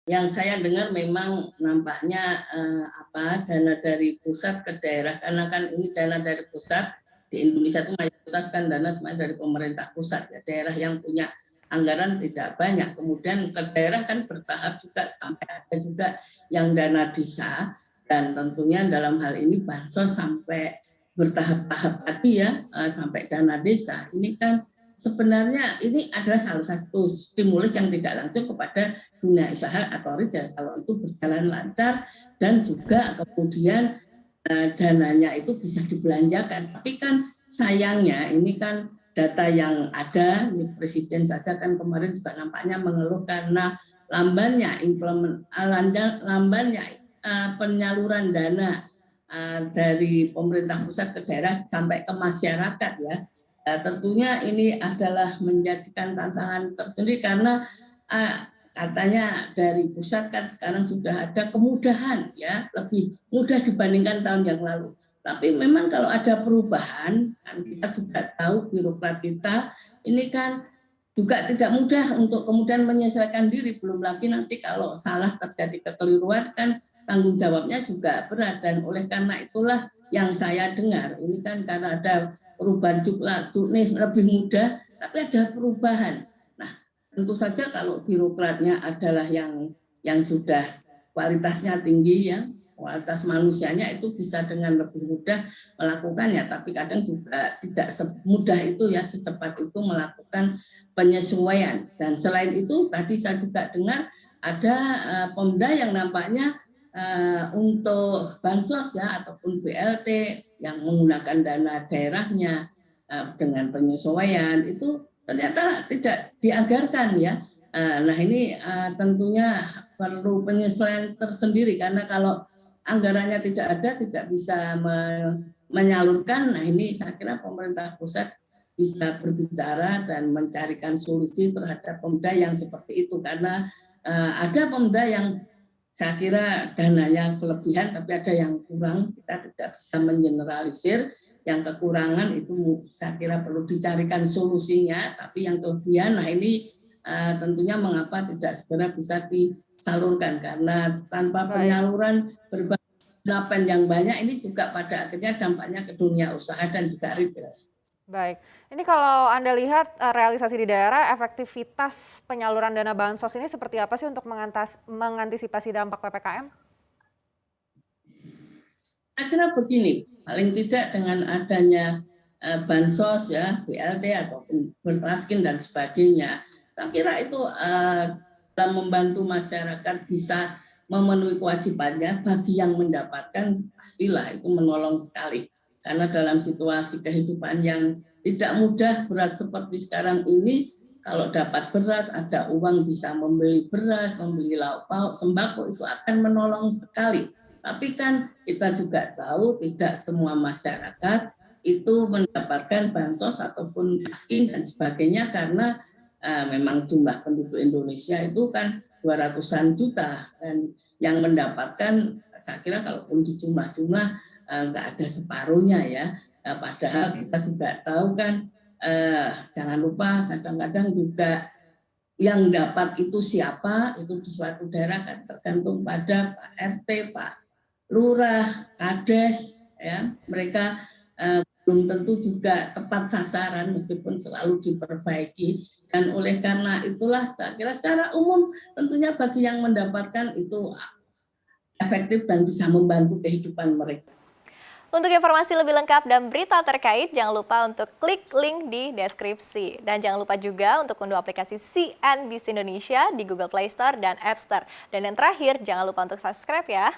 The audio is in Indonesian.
Yang saya dengar memang nampaknya dana dari pusat ke daerah, karena kan ini dana dari pusat di Indonesia itu mayoritas kan dana semuanya dari pemerintah pusat ya. Daerah yang punya anggaran tidak banyak. Kemudian ke daerah kan bertahap juga sampai ada juga yang dana desa, dan tentunya dalam hal ini bansos sampai bertahap-tahap tadi ya, sampai dana desa. Ini kan sebenarnya ini adalah salah satu stimulus yang tidak langsung kepada dunia usaha atau retail kalau itu berjalan lancar, dan juga kemudian dananya itu bisa dibelanjakan. Tapi kan sayangnya ini kan data yang ada, ini Presiden saja kan kemarin juga nampaknya mengeluh karena lambannya penyaluran dana dari pemerintah pusat ke daerah sampai ke masyarakat ya. Tentunya ini adalah menjadikan tantangan tersendiri karena katanya dari pusat kan sekarang sudah ada kemudahan ya, lebih mudah dibandingkan tahun yang lalu. Tapi memang kalau ada perubahan, kan kita juga tahu birokrat kita ini kan juga tidak mudah untuk kemudian menyesuaikan diri, belum lagi nanti kalau salah terjadi kekeliruan kan tanggung jawabnya juga berat. Dan oleh karena itulah yang saya dengar ini kan karena ada perubahan jumlah tunis lebih mudah, tapi ada perubahan. Nah, tentu saja kalau birokratnya adalah yang sudah kualitasnya tinggi ya, kualitas manusianya itu bisa dengan lebih mudah melakukannya, tapi kadang juga tidak semudah itu ya, secepat itu melakukan penyesuaian. Dan selain itu tadi saya juga dengar ada Pemda yang nampaknya untuk bansos ya ataupun BLT yang menggunakan dana daerahnya dengan penyesuaian itu ternyata tidak dianggarkan ya. Nah ini tentunya perlu penyesuaian tersendiri, karena kalau anggarannya tidak ada, tidak bisa menyalurkan. Nah ini saya kira pemerintah pusat bisa berbicara dan mencarikan solusi terhadap Pemda yang seperti itu, karena ada Pemda yang saya kira dananya kelebihan tapi ada yang kurang. Kita tidak bisa mengeneralisir. Yang kekurangan itu saya kira perlu dicarikan solusinya, tapi yang kelebihan, nah ini tentunya mengapa tidak segera bisa disalurkan, karena tanpa penyaluran berbagai yang banyak ini juga pada akhirnya dampaknya ke dunia usaha dan juga retail. Baik, ini kalau Anda lihat realisasi di daerah, efektivitas penyaluran dana bansos ini seperti apa sih untuk mengantisipasi dampak PPKM? Saya kira begini, paling tidak dengan adanya bansos ya, BLT ataupun berplaskin dan sebagainya, saya kira itu dalam membantu masyarakat bisa memenuhi kewajibannya. Bagi yang mendapatkan pastilah itu menolong sekali, karena dalam situasi kehidupan yang tidak mudah, berat seperti sekarang ini, kalau dapat beras, ada uang bisa membeli beras, membeli lauk pauk, sembako, itu akan menolong sekali. Tapi kan kita juga tahu tidak semua masyarakat itu mendapatkan bansos ataupun miskin dan sebagainya, karena memang jumlah penduduk Indonesia itu kan 200-an juta, dan yang mendapatkan saya kira kalaupun di jumlah-jumlah nggak ada separuhnya ya. Padahal kita juga tahu kan jangan lupa kadang-kadang juga yang dapat itu siapa, itu di suatu daerah kan tergantung pada Pak RT, Pak Lurah, Kades, ya mereka belum tentu juga tepat sasaran meskipun selalu diperbaiki. Dan oleh karena itulah saya kira secara umum tentunya bagi yang mendapatkan itu efektif dan bisa membantu kehidupan mereka. Untuk informasi lebih lengkap dan berita terkait, jangan lupa untuk klik link di deskripsi. Dan jangan lupa juga untuk unduh aplikasi CNBC Indonesia di Google Play Store dan App Store. Dan yang terakhir, jangan lupa untuk subscribe ya.